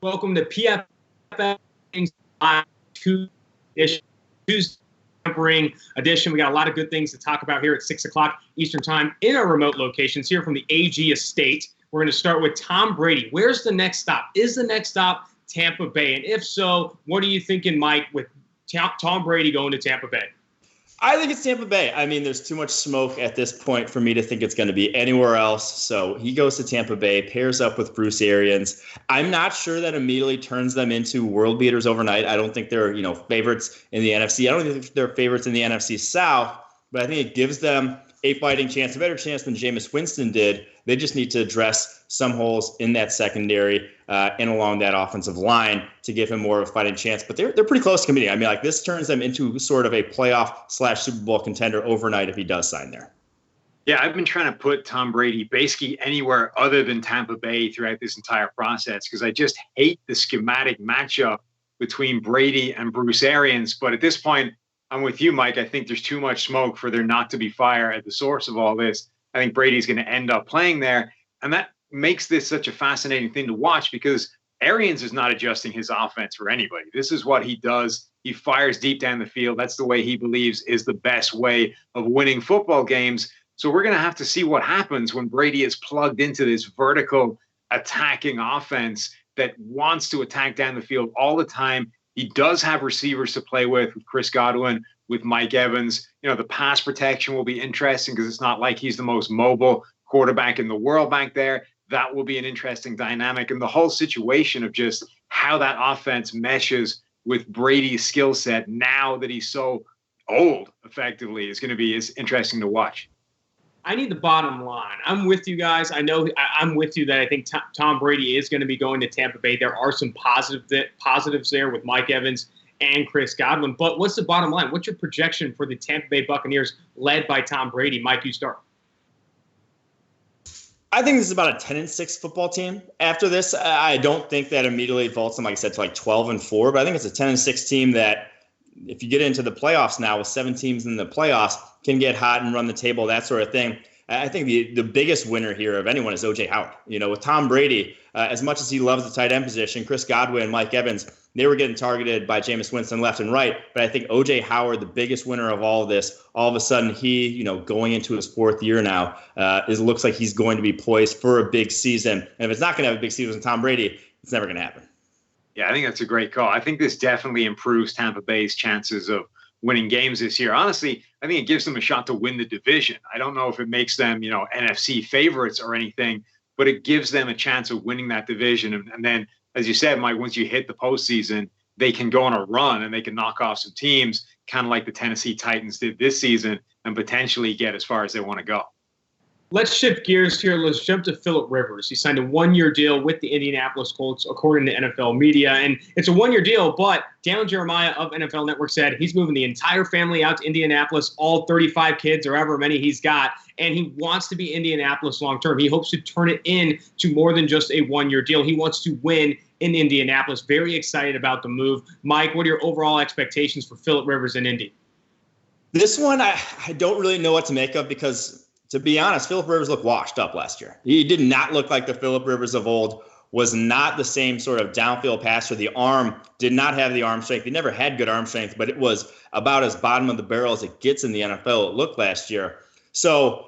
Welcome to PFF Tuesday tampering edition. We got a lot of good things to talk about here at 6 o'clock Eastern Time in our remote locations here from the AG Estate. We're going to start with Tom Brady. Where's the next stop? Is the next stop Tampa Bay? And if so, what are you thinking, Mike, with Tom Brady going to Tampa Bay? I think it's Tampa Bay. I mean, there's too much smoke at this point for me to think it's going to be anywhere else. So he goes to Tampa Bay, pairs up with Bruce Arians. I'm not sure that immediately turns them into world beaters overnight. I don't think they're, favorites in the NFC. I don't think they're favorites in the NFC South, but I think it gives them a fighting chance, a better chance than Jameis Winston did. They just need to address some holes in that secondary and along that offensive line to give him more of a fighting chance. But they're pretty close to committing. I mean, this turns them into sort of a playoff/Super Bowl contender overnight if he does sign there. Yeah, I've been trying to put Tom Brady basically anywhere other than Tampa Bay throughout this entire process because I just hate the schematic matchup between Brady and Bruce Arians. But at this point, I'm with you, Mike. I think there's too much smoke for there not to be fire at the source of all this. I think Brady's going to end up playing there. And that makes this such a fascinating thing to watch because Arians is not adjusting his offense for anybody. This is what he does. He fires deep down the field. That's the way he believes is the best way of winning football games. So we're going to have to see what happens when Brady is plugged into this vertical attacking offense that wants to attack down the field all the time. He does have receivers to play with Chris Godwin, with Mike Evans. The pass protection will be interesting because it's not like he's the most mobile quarterback in the world back there. That will be an interesting dynamic. And the whole situation of just how that offense meshes with Brady's skill set now that he's so old, effectively, is going to be interesting to watch. I need the bottom line. I'm with you guys. I'm with you that I think Tom Brady is going to be going to Tampa Bay. There are some positives there with Mike Evans and Chris Godwin. But what's the bottom line? What's your projection for the Tampa Bay Buccaneers led by Tom Brady? Mike, you start. I think this is about a 10-6 football team. After this, I don't think that immediately vaults them, like I said, to 12-4. But I think it's a 10-6 team that, if you get into the playoffs now with 7 teams in the playoffs, can get hot and run the table, that sort of thing. I think the biggest winner here of anyone is O.J. Howard. With Tom Brady, as much as he loves the tight end position, Chris Godwin, Mike Evans, they were getting targeted by Jameis Winston left and right. But I think O.J. Howard, the biggest winner of all of this, all of a sudden he, going into his 4th year now, looks like he's going to be poised for a big season. And if it's not going to have a big season with Tom Brady, it's never going to happen. Yeah, I think that's a great call. I think this definitely improves Tampa Bay's chances of winning games this year. Honestly, I think it gives them a shot to win the division. I don't know if it makes them, NFC favorites or anything, but it gives them a chance of winning that division. And then, as you said, Mike, once you hit the postseason, they can go on a run and they can knock off some teams, kind of like the Tennessee Titans did this season, and potentially get as far as they want to go. Let's shift gears here. Let's jump to Phillip Rivers. He signed a 1-year deal with the Indianapolis Colts, according to NFL media. And it's a 1-year deal, but Dan Jeremiah of NFL Network said he's moving the entire family out to Indianapolis, all 35 kids or however many he's got, and he wants to be Indianapolis long-term. He hopes to turn it into more than just a 1-year deal. He wants to win in Indianapolis. Very excited about the move. Mike, what are your overall expectations for Phillip Rivers in Indy? This one, I don't really know what to make of because, to be honest, Phillip Rivers looked washed up last year. He did not look like the Phillip Rivers of old, was not the same sort of downfield passer. The arm did not have the arm strength. He never had good arm strength, but it was about as bottom of the barrel as it gets in the NFL, it looked last year. So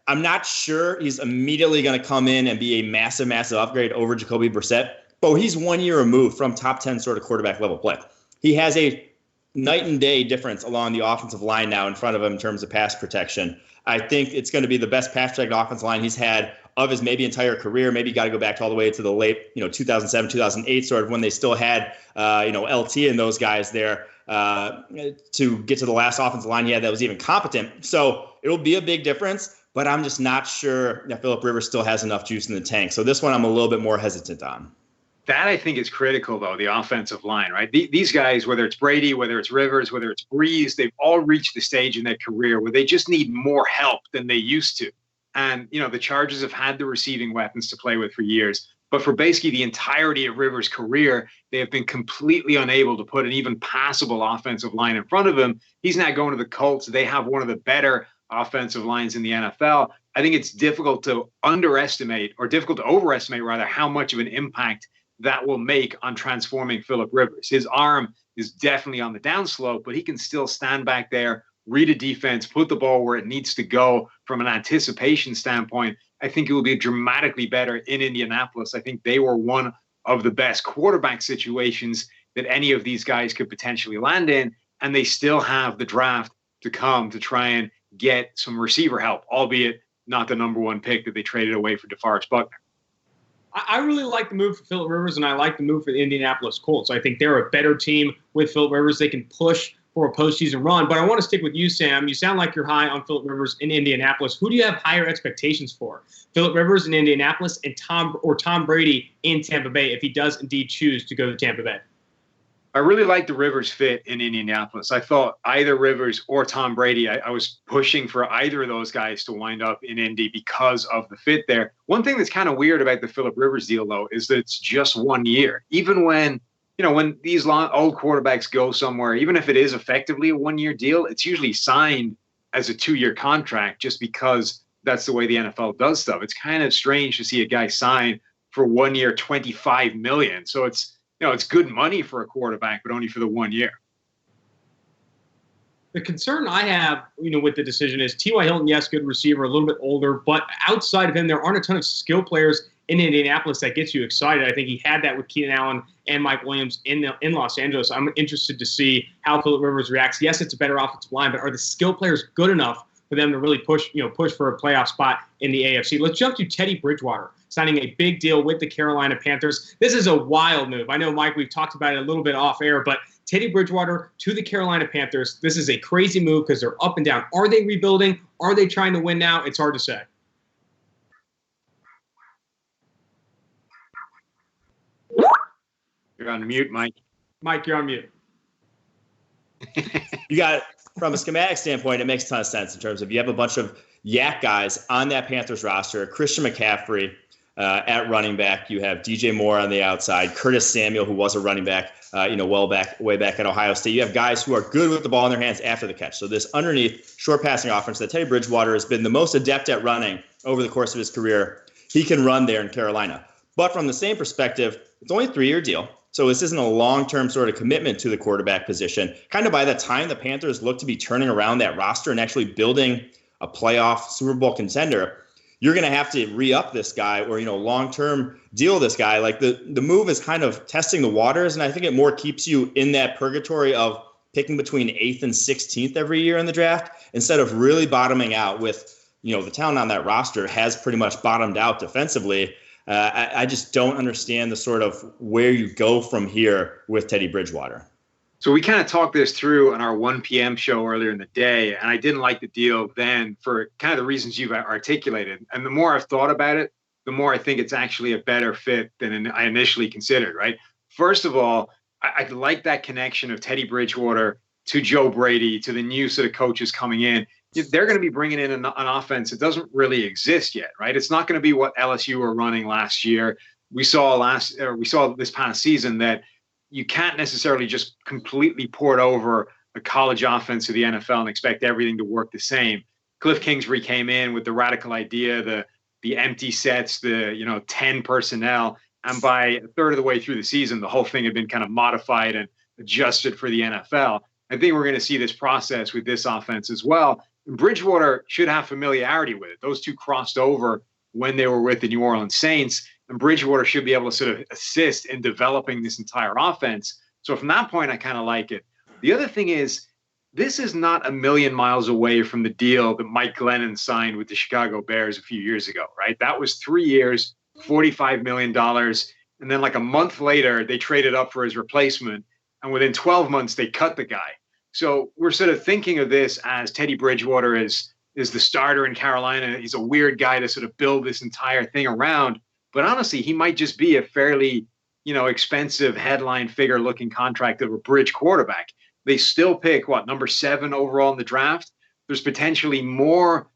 I'm not sure he's immediately going to come in and be a massive, massive upgrade over Jacoby Brissett, but he's 1 year removed from top 10 sort of quarterback level play. He has a night and day difference along the offensive line now in front of him in terms of pass protection. I think it's going to be the best pass protected offensive line he's had of his maybe entire career. Maybe you got to go back all the way to the late, 2007, 2008, sort of when they still had, LT and those guys there to get to the last offensive line he had that was even competent. So it'll be a big difference, but I'm just not sure that Phillip Rivers still has enough juice in the tank. So this one I'm a little bit more hesitant on. That, I think, is critical, though, the offensive line, right? These guys, whether it's Brady, whether it's Rivers, whether it's Breeze, they've all reached the stage in their career where they just need more help than they used to. And, the Chargers have had the receiving weapons to play with for years. But for basically the entirety of Rivers' career, they have been completely unable to put an even passable offensive line in front of him. He's now going to the Colts. They have one of the better offensive lines in the NFL. I think it's difficult to overestimate, rather, how much of an impact that will make on transforming Phillip Rivers. His arm is definitely on the downslope, but he can still stand back there, read a defense, put the ball where it needs to go from an anticipation standpoint. I think it will be dramatically better in Indianapolis. I think they were one of the best quarterback situations that any of these guys could potentially land in, and they still have the draft to come to try and get some receiver help, albeit not the number one pick that they traded away for DeForest Buckner. I really like the move for Phillip Rivers, and I like the move for the Indianapolis Colts. I think they're a better team with Phillip Rivers. They can push for a postseason run. But I want to stick with you, Sam. You sound like you're high on Phillip Rivers in Indianapolis. Who do you have higher expectations for? Phillip Rivers in Indianapolis and Tom Brady in Tampa Bay if he does indeed choose to go to Tampa Bay? I really like the Rivers fit in Indianapolis. I thought either Rivers or Tom Brady, I was pushing for either of those guys to wind up in Indy because of the fit there. One thing that's kind of weird about the Phillip Rivers deal, though, is that it's just 1 year. Even when, when these old quarterbacks go somewhere, even if it is effectively a 1 year deal, it's usually signed as a 2-year contract just because that's the way the NFL does stuff. It's kind of strange to see a guy sign for 1 year, $25 million. So it's good money for a quarterback, but only for the 1 year. The concern I have, with the decision is T.Y. Hilton, yes, good receiver, a little bit older, but outside of him, there aren't a ton of skill players in Indianapolis that gets you excited. I think he had that with Keenan Allen and Mike Williams in Los Angeles. I'm interested to see how Phillip Rivers reacts. Yes, it's a better offensive line, but are the skill players good enough for them to really push for a playoff spot in the AFC? Let's jump to Teddy Bridgewater, signing a big deal with the Carolina Panthers. This is a wild move. I know, Mike, we've talked about it a little bit off air, but Teddy Bridgewater to the Carolina Panthers, this is a crazy move because they're up and down. Are they rebuilding? Are they trying to win now? It's hard to say. You're on mute, Mike. Mike, you're on mute. You got it. From a schematic standpoint, it makes a ton of sense in terms of you have a bunch of yak guys on that Panthers roster. Christian McCaffrey at running back. You have DJ Moore on the outside. Curtis Samuel, who was a running back, way back at Ohio State. You have guys who are good with the ball in their hands after the catch. So this underneath short passing offense that Teddy Bridgewater has been the most adept at running over the course of his career, he can run there in Carolina. But from the same perspective, it's only a 3-year deal. So this isn't a long-term sort of commitment to the quarterback position. Kind of by the time the Panthers look to be turning around that roster and actually building a playoff Super Bowl contender, you're going to have to re-up this guy or, long-term deal this guy. Like the move is kind of testing the waters, and I think it more keeps you in that purgatory of picking between 8th and 16th every year in the draft instead of really bottoming out with, the talent on that roster has pretty much bottomed out defensively. I just don't understand the sort of where you go from here with Teddy Bridgewater. So we kind of talked this through on our 1 p.m. show earlier in the day, and I didn't like the deal then for kind of the reasons you've articulated. And the more I've thought about it, the more I think it's actually a better fit than I initially considered, right? First of all, I like that connection of Teddy Bridgewater to Joe Brady, to the new sort of coaches coming in. They're going to be bringing in an offense that doesn't really exist yet, right? It's not going to be what LSU were running last year. We saw this past season that you can't necessarily just completely port over a college offense to the NFL and expect everything to work the same. Cliff Kingsbury came in with the radical idea, the empty sets, 10 personnel, and by a third of the way through the season, the whole thing had been kind of modified and adjusted for the NFL. I think we're going to see this process with this offense as well. Bridgewater should have familiarity with it. Those two crossed over when they were with the New Orleans Saints, and Bridgewater should be able to sort of assist in developing this entire offense. So from that point, I kind of like it. The other thing is, this is not a million miles away from the deal that Mike Glennon signed with the Chicago Bears a few years ago, right? That was 3 years, $45 million. And then like a month later, they traded up for his replacement. And within 12 months, they cut the guy. So we're sort of thinking of this as Teddy Bridgewater is the starter in Carolina. He's a weird guy to sort of build this entire thing around. But honestly, he might just be a fairly, expensive headline figure looking contract of a bridge quarterback. They still pick number 7 overall in the draft. There's potentially more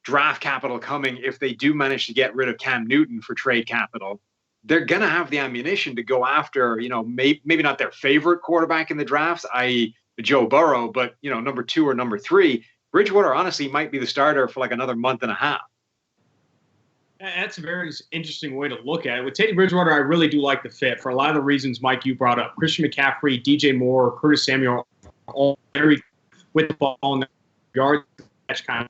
draft capital coming if they do manage to get rid of Cam Newton for trade capital. They're going to have the ammunition to go after, maybe not their favorite quarterback in the draft, i.e. Joe Burrow, but, number 2 or number 3. Bridgewater honestly might be the starter for like another month and a half. That's a very interesting way to look at it. With Teddy Bridgewater, I really do like the fit for a lot of the reasons, Mike, you brought up. Christian McCaffrey, DJ Moore, Curtis Samuel, all very with the ball in the yard catch kind of.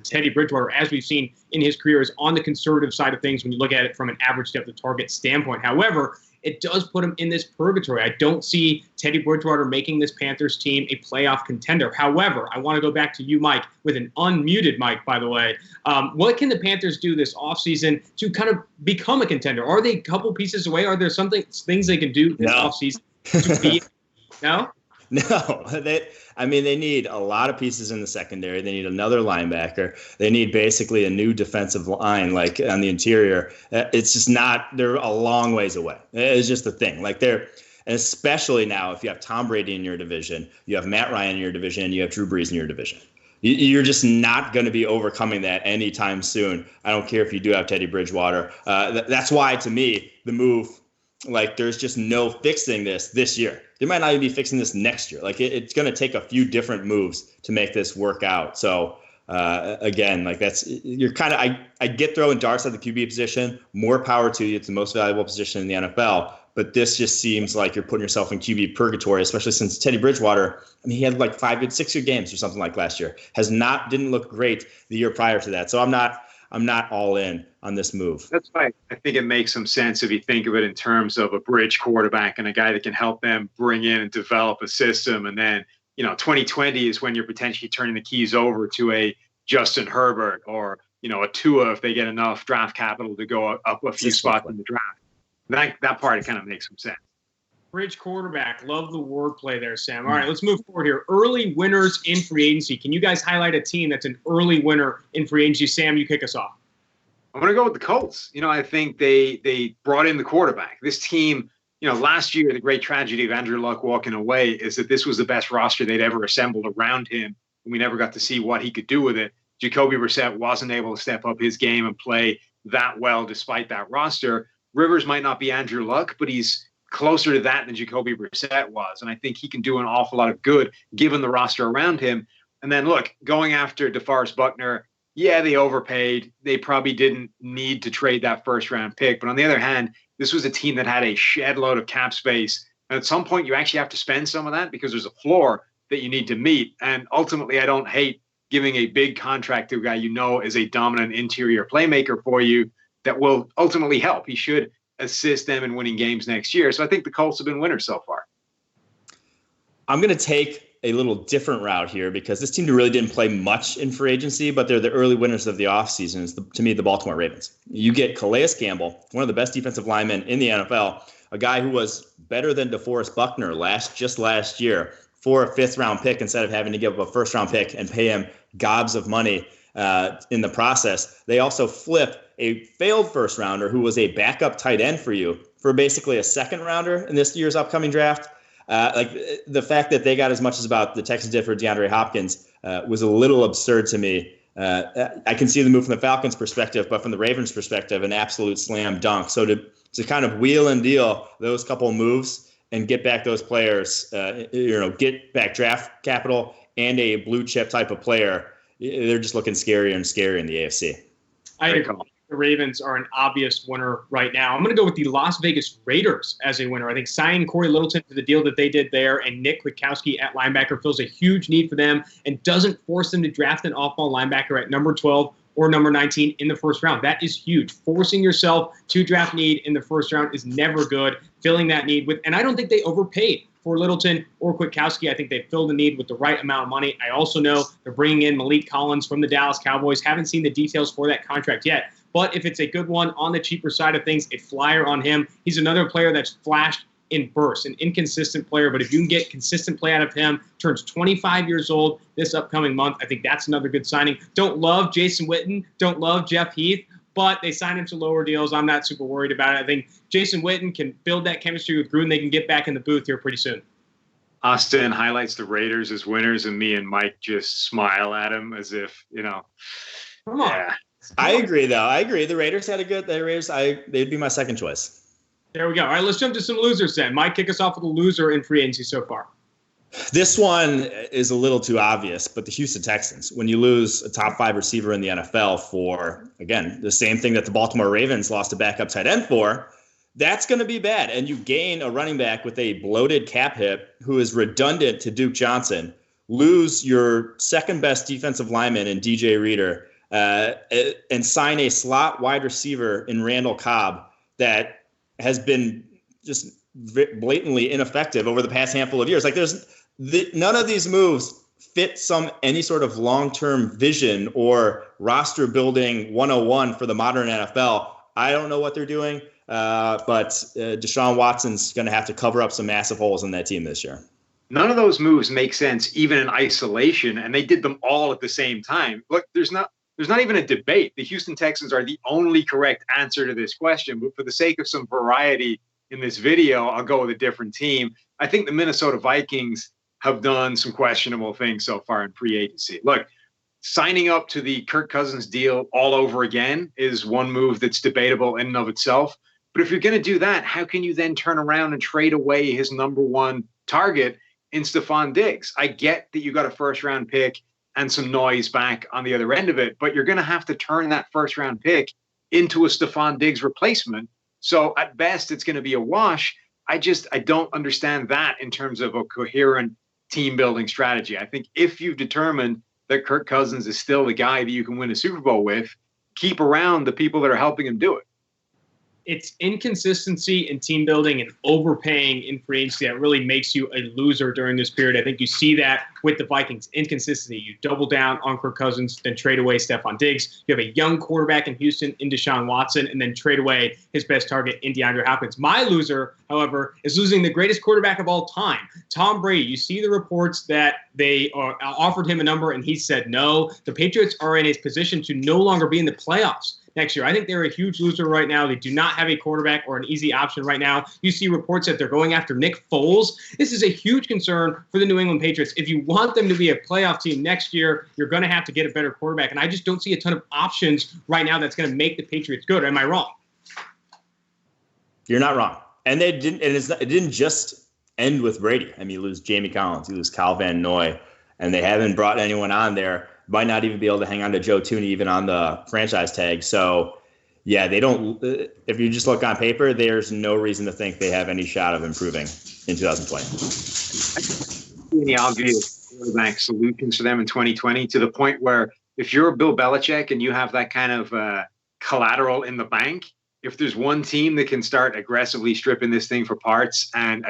Teddy Bridgewater, as we've seen in his career, is on the conservative side of things when you look at it from an average depth of target standpoint. However, it does put him in this purgatory. I don't see Teddy Bridgewater making this Panthers team a playoff contender. However, I want to go back to you, Mike, with an unmuted mic, by the way. What can the Panthers do this offseason to kind of become a contender? Are they a couple pieces away? Are there things they can do this offseason to be? No? No, they need a lot of pieces in the secondary. They need another linebacker. They need basically a new defensive line, like on the interior. It's just not, they're a long ways away. It's just the thing. Like and especially now, if you have Tom Brady in your division, you have Matt Ryan in your division, and you have Drew Brees in your division. You're just not going to be overcoming that anytime soon. I don't care if you do have Teddy Bridgewater. That's why, to me, the move, like, there's just no fixing this year. They might not even be fixing this next year. Like, it's going to take a few different moves to make this work out. So, again, like, I get throwing darts at the QB position. More power to you. It's the most valuable position in the NFL. But this just seems like you're putting yourself in QB purgatory, especially since Teddy Bridgewater, he had like 6 good games or something like last year. Didn't look great the year prior to that. So I'm not all in on this move. That's right. I think it makes some sense if you think of it in terms of a bridge quarterback and a guy that can help them bring in and develop a system. And then, 2020 is when you're potentially turning the keys over to a Justin Herbert or, a Tua if they get enough draft capital to go up a few spots in the draft. That part kind of makes some sense. Bridge quarterback. Love the wordplay there, Sam. All right, let's move forward here. Early winners in free agency. Can you guys highlight a team that's an early winner in free agency? Sam, you kick us off. I'm going to go with the Colts. I think they brought in the quarterback. This team, last year, the great tragedy of Andrew Luck walking away is that this was the best roster they'd ever assembled around him, and we never got to see what he could do with it. Jacoby Brissett wasn't able to step up his game and play that well despite that roster. Rivers might not be Andrew Luck, but he's closer to that than Jacoby Brissett was. And I think he can do an awful lot of good given the roster around him. And then, look, going after DeForest Buckner, yeah, they overpaid. They probably didn't need to trade that first-round pick. But on the other hand, this was a team that had a shed load of cap space. And at some point, you actually have to spend some of that because there's a floor that you need to meet. And ultimately, I don't hate giving a big contract to a guy is a dominant interior playmaker for you that will ultimately help. He should assist them in winning games next year. So I think the Colts have been winners so far. I'm going to take a little different route here because this team really didn't play much in free agency, but they're the early winners of the offseason. It's, to me, the Baltimore Ravens. You get Calais Campbell, one of the best defensive linemen in the NFL, a guy who was better than DeForest Buckner last year for a fifth-round pick instead of having to give up a first-round pick and pay him gobs of money in the process. They also flip a failed first rounder who was a backup tight end for you for basically a second rounder in this year's upcoming draft. The fact that they got as much as about the Texans did for DeAndre Hopkins was a little absurd to me. I can see the move from the Falcons' perspective, but from the Ravens' perspective, an absolute slam dunk. So to kind of wheel and deal those couple moves and get back those players, get back draft capital and a blue chip type of player, they're just looking scarier and scarier in the AFC. I agree. The Ravens are an obvious winner right now. I'm going to go with the Las Vegas Raiders as a winner. I think signing Corey Littleton for the deal that they did there and Nick Kwiatkowski at linebacker fills a huge need for them and doesn't force them to draft an off-ball linebacker at number 12 or number 19 in the first round. That is huge. Forcing yourself to draft need in the first round is never good. Filling that need and I don't think they overpaid for Littleton or Kwiatkowski. I think they filled the need with the right amount of money. I also know they're bringing in Malik Collins from the Dallas Cowboys. Haven't seen the details for that contract yet. But if it's a good one on the cheaper side of things, a flyer on him, he's another player that's flashed in bursts, an inconsistent player. But if you can get consistent play out of him, turns 25 years old this upcoming month, I think that's another good signing. Don't love Jason Witten, don't love Jeff Heath, but they signed him to lower deals. I'm not super worried about it. I think Jason Witten can build that chemistry with Gruden. They can get back in the booth here pretty soon. Austin highlights the Raiders as winners, and me and Mike just smile at him as if, Come on. Yeah. I agree, though. I agree. The Raiders had a good. They'd be my second choice. There we go. All right, let's jump to some losers then. Mike, kick us off with a loser in free agency so far. This one is a little too obvious, but the Houston Texans, when you lose a top 5 receiver in the NFL for, again, the same thing that the Baltimore Ravens lost a backup tight end for, that's going to be bad. And you gain a running back with a bloated cap hit who is redundant to Duke Johnson, lose your second best defensive lineman in DJ Reader, and sign a slot wide receiver in Randall Cobb that has been just blatantly ineffective over the past handful of years. Like none of these moves fit any sort of long-term vision or roster building 101 for the modern NFL. I don't know what they're doing, but Deshaun Watson's going to have to cover up some massive holes in that team this year. None of those moves make sense, even in isolation, and they did them all at the same time. Look, there's not even a debate. The Houston Texans are the only correct answer to this question, but for the sake of some variety in this video, I'll go with a different team. I think the Minnesota Vikings have done some questionable things so far in free agency. Look, signing up to the Kirk Cousins deal all over again is one move that's debatable in and of itself. But if you're going to do that, how can you then turn around and trade away his number one target in Stephon Diggs? I get that you got a first-round pick and some noise back on the other end of it, but you're going to have to turn that first-round pick into a Stephon Diggs replacement. So at best, it's going to be a wash. I don't understand that in terms of a coherent team-building strategy. I think if you've determined that Kirk Cousins is still the guy that you can win a Super Bowl with, keep around the people that are helping him do it. It's inconsistency in team building and overpaying in free agency that really makes you a loser during this period. I think you see that with the Vikings. Inconsistency. You double down on Kirk Cousins, then trade away Stephon Diggs. You have a young quarterback in Houston in Deshaun Watson, and then trade away his best target in DeAndre Hopkins. My loser, however, is losing the greatest quarterback of all time, Tom Brady. You see the reports that they offered him a number, and he said no. The Patriots are in a position to no longer be in the playoffs next year. I think they're a huge loser right now. They do not have a quarterback or an easy option right now. You see reports that they're going after Nick Foles. This is a huge concern for the New England Patriots. If you want them to be a playoff team next year, you're going to have to get a better quarterback. And I just don't see a ton of options right now that's going to make the Patriots good. Am I wrong? You're not wrong. And it didn't just end with Brady. I mean, you lose Jamie Collins, you lose Kyle Van Noy, and they haven't brought anyone on there. Might not even be able to hang on to Joe Thuney even on the franchise tag. So, yeah, they don't. If you just look on paper, there's no reason to think they have any shot of improving in 2020. Any obvious quarterback solutions for them in 2020 to the point where if you're Bill Belichick and you have that kind of collateral in the bank, if there's one team that can start aggressively stripping this thing for parts and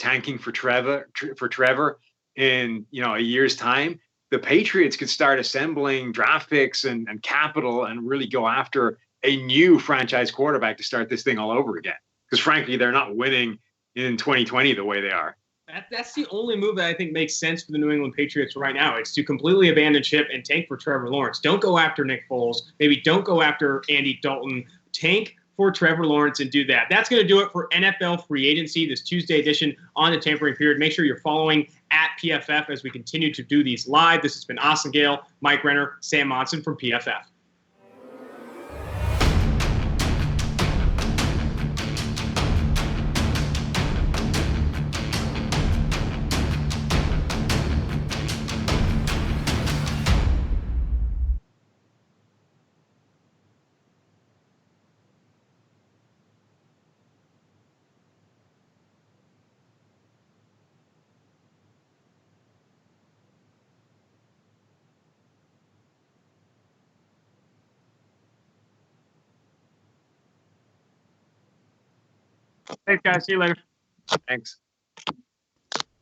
tanking for Trevor in a year's time, the Patriots could start assembling draft picks and capital and really go after a new franchise quarterback to start this thing all over again. Because frankly, they're not winning in 2020 the way they are. That's the only move that I think makes sense for the New England Patriots right now. It's to completely abandon ship and tank for Trevor Lawrence. Don't go after Nick Foles. Maybe don't go after Andy Dalton. Tank for Trevor Lawrence and do that. That's going to do it for NFL Free Agency, this Tuesday edition on the tampering period. Make sure you're following at PFF as we continue to do these live. This has been Austin Gale, Mike Renner, Sam Monson from PFF. Thanks, guys. See you later. Thanks.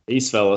Peace, fellas.